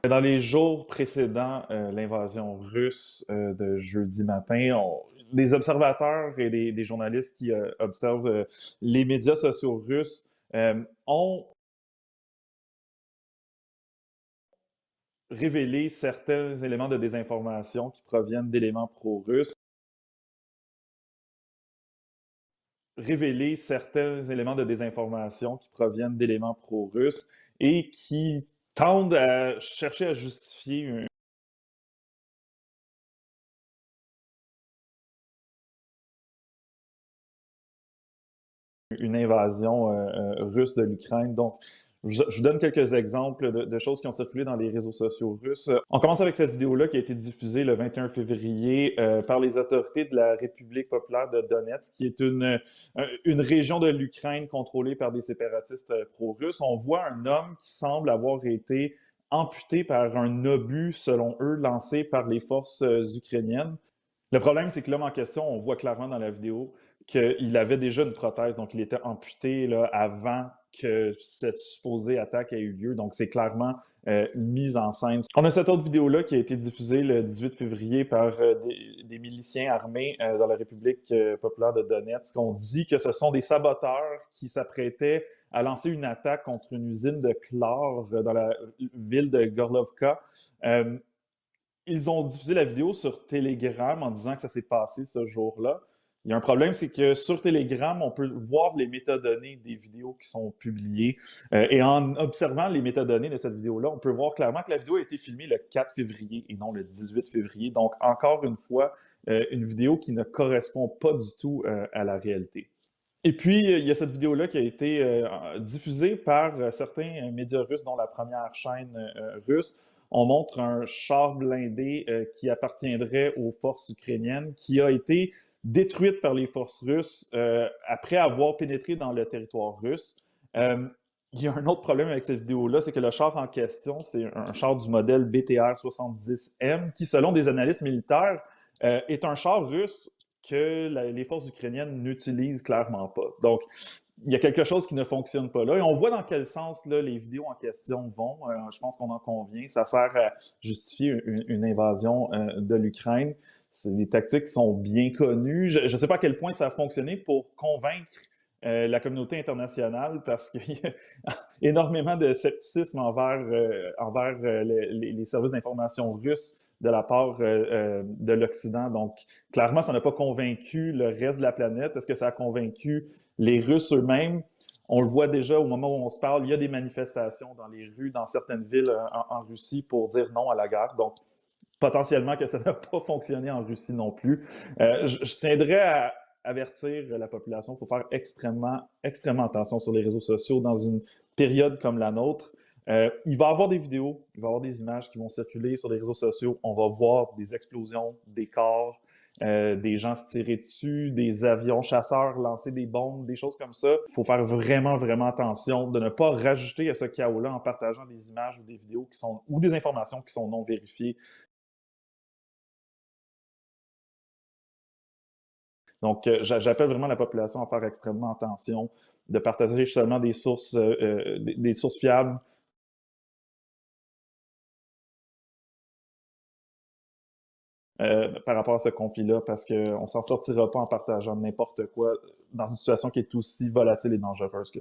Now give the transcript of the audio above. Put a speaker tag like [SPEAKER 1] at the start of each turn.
[SPEAKER 1] Dans les jours précédant l'invasion russe de jeudi matin, des observateurs et des journalistes qui observent les médias sociaux russes ont révélé certains éléments de désinformation qui proviennent d'éléments pro-russes, révélé certains éléments de désinformation qui proviennent d'éléments pro-russes et qui tendent à chercher à justifier une invasion russe de l'Ukraine. Donc, je vous donne quelques exemples de choses qui ont circulé dans les réseaux sociaux russes. On commence avec cette vidéo-là qui a été diffusée le 21 février par les autorités de la République populaire de Donetsk, qui est une région de l'Ukraine contrôlée par des séparatistes pro-russes. On voit un homme qui semble avoir été amputé par un obus, selon eux, lancé par les forces ukrainiennes. Le problème, c'est que l'homme en question, on voit clairement dans la vidéo qu'il avait déjà une prothèse, donc il était amputé là, avant que cette supposée attaque ait eu lieu. Donc, c'est clairement mis en scène. On a cette autre vidéo-là qui a été diffusée le 18 février par des miliciens armés dans la République populaire de Donetsk. On dit que ce sont des saboteurs qui s'apprêtaient à lancer une attaque contre une usine de chlore dans la ville de Gorlovka. Ils ont diffusé la vidéo sur Telegram en disant que ça s'est passé ce jour-là. Il y a un problème, c'est que sur Telegram, on peut voir les métadonnées des vidéos qui sont publiées. Et en observant les métadonnées de cette vidéo-là, on peut voir clairement que la vidéo a été filmée le 4 février et non le 18 février. Donc, encore une fois, une vidéo qui ne correspond pas du tout à la réalité. Et puis, il y a cette vidéo-là qui a été diffusée par certains médias russes, dont la première chaîne russe. On montre un char blindé qui appartiendrait aux forces ukrainiennes, qui a été détruite par les forces russes après avoir pénétré dans le territoire russe. Il y a un autre problème avec cette vidéo-là, c'est que le char en question, c'est un char du modèle BTR-70M, qui, selon des analystes militaires, est un char russe que les forces ukrainiennes n'utilisent clairement pas. Donc, il y a quelque chose qui ne fonctionne pas là. Et on voit dans quel sens là, les vidéos en question vont. Je pense qu'on en convient. Ça sert à justifier une invasion de l'Ukraine. C'est des tactiques qui sont bien connues. Je ne sais pas à quel point ça a fonctionné pour convaincre la communauté internationale parce qu'il y a énormément de scepticisme envers les services d'information russes de la part de l'Occident. Donc, clairement, ça n'a pas convaincu le reste de la planète. Est-ce que ça a convaincu les Russes eux-mêmes? On le voit déjà au moment où on se parle, il y a des manifestations dans les rues, dans certaines villes en Russie pour dire non à la guerre. Donc, potentiellement que ça n'a pas fonctionné en Russie non plus. Je tiendrais à avertir la population, il faut faire extrêmement attention sur les réseaux sociaux dans une période comme la nôtre. Il va y avoir des vidéos, il va y avoir des images qui vont circuler sur les réseaux sociaux. On va voir des explosions, des corps, des gens se tirer dessus, des avions chasseurs lancer des bombes, des choses comme ça. Il faut faire vraiment attention de ne pas rajouter à ce chaos-là en partageant des images ou des vidéos qui sont ou des informations qui sont non vérifiées. Donc, j'appelle vraiment la population à faire extrêmement attention, de partager seulement des sources fiables par rapport à ce conflit-là, parce qu'on ne s'en sortira pas en partageant n'importe quoi dans une situation qui est aussi volatile et dangereuse que